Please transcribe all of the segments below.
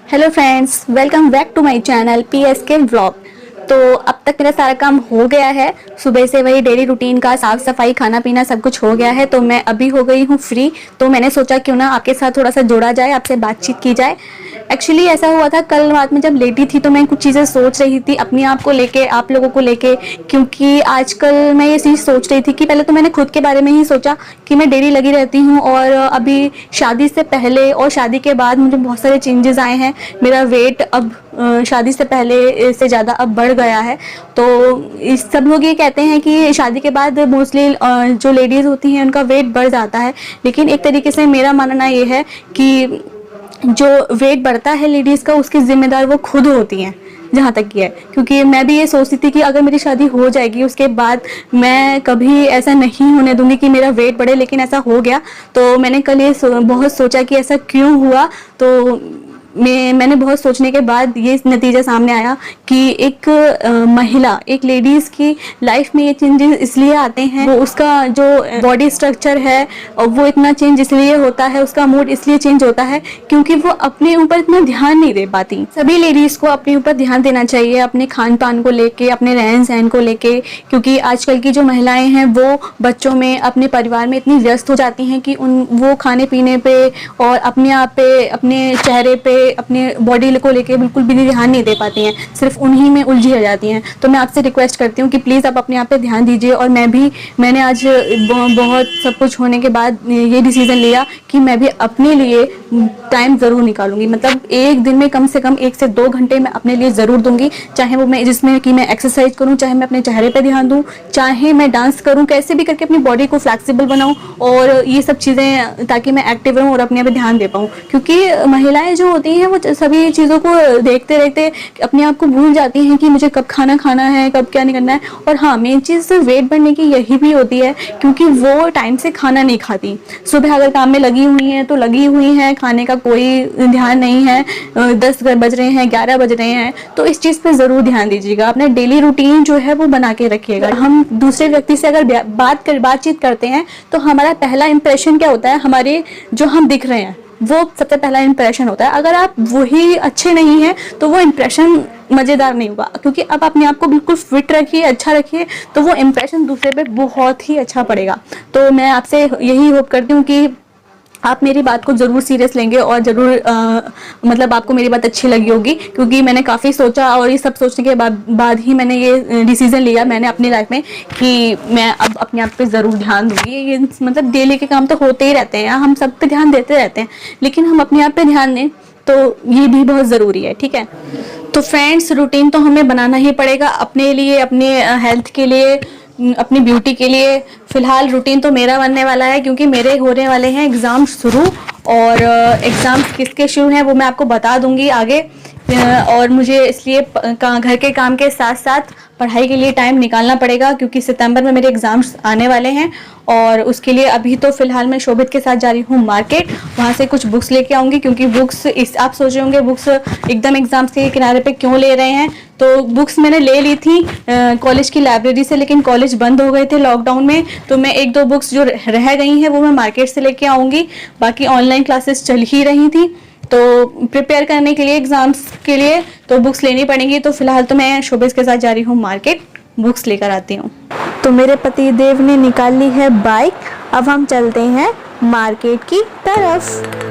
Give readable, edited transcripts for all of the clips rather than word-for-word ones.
Hello friends, welcome back to my channel PSK vlog. तो अब तक मेरा सारा काम हो गया है। सुबह से वही डेली रूटीन का साफ सफाई, खाना पीना सब कुछ हो गया है। तो मैं अभी हो गई हूँ फ्री। तो मैंने सोचा क्यों ना आपके साथ थोड़ा सा जोड़ा जाए, आपसे बातचीत की जाए। एक्चुअली ऐसा हुआ था, कल रात में जब लेटी थी तो मैं कुछ चीज़ें सोच रही थी अपने आप को लेके, आप लोगों को लेके। क्योंकि आजकल मैं ये चीज़ सोच रही थी कि पहले तो मैंने खुद के बारे में ही सोचा कि मैं डेली लगी रहती हूँ, और अभी शादी से पहले और शादी के बाद मुझे बहुत सारे चेंजेस आए हैं। मेरा वेट अब शादी से पहले से ज़्यादा अब बढ़ गया है। तो इस सब लोग ये कहते हैं कि शादी के बाद मोस्टली जो लेडीज़ होती हैं उनका वेट बढ़ जाता है। लेकिन एक तरीके से मेरा मानना ये है कि जो वेट बढ़ता है लेडीज़ का, उसकी जिम्मेदार वो खुद होती हैं, जहाँ तक कि है। क्योंकि मैं भी ये सोचती थी कि अगर मेरी शादी हो जाएगी उसके बाद मैं कभी ऐसा नहीं होने दूंगी कि मेरा वेट बढ़े, लेकिन ऐसा हो गया। तो मैंने कल ये बहुत सोचा कि ऐसा क्यों हुआ। तो मैंने बहुत सोचने के बाद ये नतीजा सामने आया कि एक महिला, एक लेडीज़ की लाइफ में ये चेंजेस इसलिए आते हैं, वो उसका जो बॉडी स्ट्रक्चर है और वो इतना चेंज इसलिए होता है, उसका मूड इसलिए चेंज होता है क्योंकि वो अपने ऊपर इतना ध्यान नहीं दे पाती। सभी लेडीज़ को अपने ऊपर ध्यान देना चाहिए, अपने खान पान को लेके, अपने रहन सहन को लेके। क्योंकि आजकल की जो महिलाएं हैं वो बच्चों में, अपने परिवार में इतनी व्यस्त हो जाती हैं कि वो खाने पीने पे और अपने आप पे, अपने चेहरे पे, अपने बॉडी को लेके बिल्कुल भी ध्यान नहीं दे पाती हैं, सिर्फ उन्हीं में उलझी रह जाती हैं। तो मैं आपसे रिक्वेस्ट करती हूँ कि प्लीज़ आप अपने आप पे ध्यान दीजिए। और मैंने आज बहुत सब कुछ होने के बाद ये डिसीज़न लिया कि मैं भी अपने लिए टाइम ज़रूर निकालूंगी। मतलब एक दिन में कम से कम 1 से 2 घंटे मैं अपने लिए ज़रूर दूंगी। चाहे वो मैं जिसमें कि मैं एक्सरसाइज करूँ, चाहे मैं अपने चेहरे पे ध्यान दूँ, चाहे मैं डांस करूँ, कैसे भी करके अपनी बॉडी को फ्लैक्सिबल बनाऊँ और ये सब चीज़ें, ताकि मैं एक्टिव रहूँ और अपने आप पे ध्यान दे पाऊँ। क्योंकि महिलाएं जो होती हैं वो सभी चीज़ों को देखते देखते अपने आप को भूल जाती हैं कि मुझे कब खाना खाना है, कब क्या नहीं करना है। और हाँ, मेन चीज़ वेट बढ़ने की यही भी होती है क्योंकि वो टाइम से खाना नहीं खाती। सुबह अगर काम में लगी हुई हैं तो लगी हुई हैं, खाने का कोई ध्यान नहीं है। 10 बज रहे हैं, 11 बज रहे हैं, तो इस चीज़ पे ज़रूर ध्यान दीजिएगा। अपना डेली रूटीन जो है वो बना के रखिएगा। हम दूसरे व्यक्ति से अगर बातचीत करते हैं तो हमारा पहला इंप्रेशन क्या होता है, हमारे जो हम दिख रहे हैं वो सबसे पहला इंप्रेशन होता है। अगर आप वही अच्छे नहीं हैं तो वो इंप्रेशन मज़ेदार नहीं होगा। क्योंकि अब अपने आप को बिल्कुल फिट रखिए, अच्छा रखिए, तो वो इंप्रेशन दूसरे पे बहुत ही अच्छा पड़ेगा। तो मैं आपसे यही होप करती हूँ कि आप मेरी बात को ज़रूर सीरियस लेंगे और ज़रूर मतलब आपको मेरी बात अच्छी लगी होगी। क्योंकि मैंने काफ़ी सोचा और ये सब सोचने के बाद ही मैंने ये डिसीज़न लिया मैंने अपनी लाइफ में कि मैं अब अपने आप पे ज़रूर ध्यान दूंगी। ये मतलब डेली के काम तो होते ही रहते हैं, हम सब पे ध्यान देते रहते हैं, लेकिन हम अपने आप पे ध्यान दें तो ये भी बहुत ज़रूरी है। ठीक है, तो फ्रेंड्स, रूटीन तो हमें बनाना ही पड़ेगा अपने लिए, अपने हेल्थ के लिए, अपनी ब्यूटी के लिए। फ़िलहाल रूटीन तो मेरा बनने वाला है क्योंकि मेरे होने वाले हैं एग्ज़ाम शुरू। और एग्ज़ाम्स किसके शुरू हैं वो मैं आपको बता दूंगी आगे। और मुझे इसलिए घर के काम के साथ साथ पढ़ाई के लिए टाइम निकालना पड़ेगा क्योंकि सितंबर में मेरे एग्ज़ाम्स आने वाले हैं। और उसके लिए अभी तो फ़िलहाल मैं शोभित के साथ जा रही हूँ मार्केट, वहाँ से कुछ बुक्स लेके आऊँगी। क्योंकि बुक्स आप सोच रहे होंगे बुक्स एकदम एग्ज़ाम्स के किनारे पे क्यों ले रहे हैं। तो बुक्स मैंने ले ली थी कॉलेज की लाइब्रेरी से, लेकिन कॉलेज बंद हो गए थे लॉकडाउन में। तो मैं 1-2 बुक्स जो रह गई हैं वो मैं मार्केट से लेके आऊँगी। बाकी ऑनलाइन क्लासेस चल ही रही थी, तो प्रिपेयर करने के लिए एग्ज़ाम्स के लिए तो बुक्स लेनी पड़ेंगी। तो फिलहाल तो मैं शोभित के साथ जा रही हूँ मार्केट, बुक्स लेकर आती हूँ। तो मेरे पति देव ने निकाल ली है बाइक, अब हम चलते हैं मार्केट की तरफ।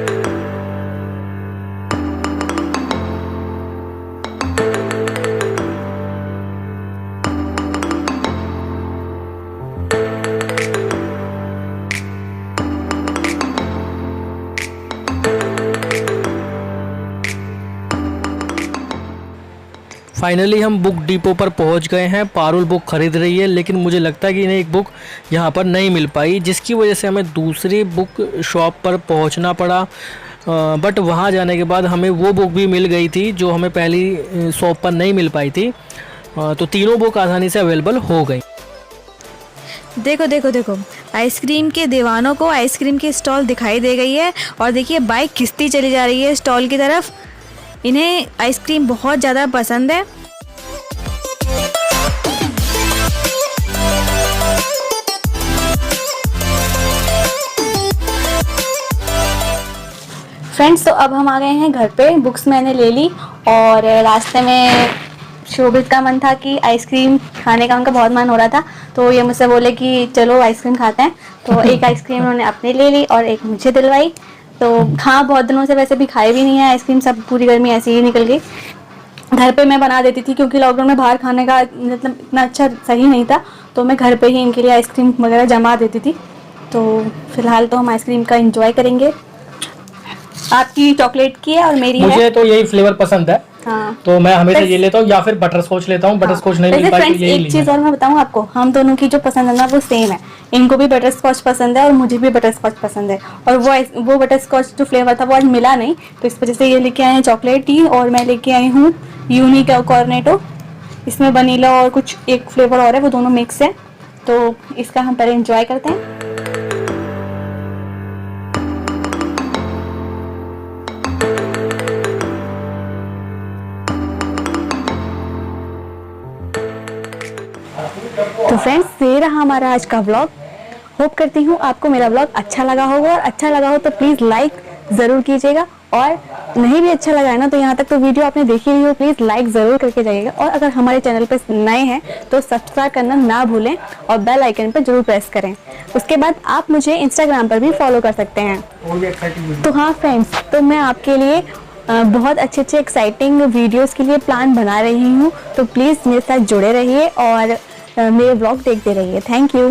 फाइनली हम बुक डिपो पर पहुंच गए हैं। पारुल बुक खरीद रही है, लेकिन मुझे लगता है कि इन्हें एक बुक यहां पर नहीं मिल पाई, जिसकी वजह से हमें दूसरी बुक शॉप पर पहुंचना पड़ा। बट वहां जाने के बाद हमें वो बुक भी मिल गई थी जो हमें पहली शॉप पर नहीं मिल पाई थी। तो तीनों बुक आसानी से अवेलेबल हो गई। देखो देखो देखो, आइसक्रीम के दीवानों को आइसक्रीम की स्टॉल दिखाई दे गई है। और देखिए बाइक खिंचती चली जा रही है स्टॉल की तरफ। इन्हें आइसक्रीम बहुत ज़्यादा पसंद है। फ्रेंड्स, तो अब हम आ गए हैं घर पे। बुक्स मैंने ले ली और रास्ते में शोभित का मन था कि आइसक्रीम खाने का, उनका बहुत मन हो रहा था, तो ये मुझसे बोले कि चलो आइसक्रीम खाते हैं। तो एक आइसक्रीम उन्होंने अपने ले ली और एक मुझे दिलवाई। तो हाँ, बहुत दिनों से वैसे भी खाई भी नहीं है आइसक्रीम, सब पूरी गर्मी ऐसे ही निकल गई। घर पे मैं बना देती थी क्योंकि लॉकडाउन में बाहर खाने का मतलब इतना अच्छा सही नहीं था, तो मैं घर पे ही इनके लिए आइसक्रीम वगैरह जमा देती थी। तो फिलहाल तो हम आइसक्रीम का एंजॉय करेंगे। आपकी चॉकलेट की है और मेरी है। मुझे तो यही फ्लेवर पसंद है, हाँ, तो मैं हमेशा ये लेता हूँ या फिर बटर स्कॉच लेता हूँ। बटर स्कॉच नहीं मिल वैसे पाई तो फ्रेंड्स, यही एक चीज़ लेना और मैं बताऊँ आपको, हम दोनों की जो पसंद है ना वो सेम है। इनको भी बटर स्कॉच पसंद है और मुझे भी बटर स्कॉच पसंद है, और वो बटर स्कॉच जो फ्लेवर था वो आज मिला नहीं, तो इस वजह से ये लेके आए हैं चॉकलेट टी, और मैं लेके आई हूँ यूनिक कॉर्नेटो। इसमें वनीला और कुछ एक फ्लेवर और है, वो दोनों मिक्स है। तो इसका हम पहले इंजॉय करते हैं। तो फ्रेंड्स, ये रहा हमारा आज का व्लॉग। होप करती हूँ आपको मेरा व्लॉग अच्छा लगा होगा, और अच्छा लगा हो तो प्लीज़ लाइक ज़रूर कीजिएगा, और नहीं भी अच्छा लगा है ना तो यहाँ तक तो वीडियो आपने देखी नहीं हो, प्लीज़ लाइक ज़रूर करके जाइएगा। और अगर हमारे चैनल पर नए हैं तो सब्सक्राइब करना ना भूलें और बेल आइकन पर जरूर प्रेस करें। उसके बाद आप मुझे इंस्टाग्राम पर भी फॉलो कर सकते हैं। तो हाँ फ्रेंड्स, तो मैं आपके लिए बहुत अच्छे एक्साइटिंग वीडियोस के लिए प्लान बना रही हूँ, तो प्लीज़ मेरे साथ जुड़े रहिए और मेरे व्लॉग देखते रहिए। Thank you.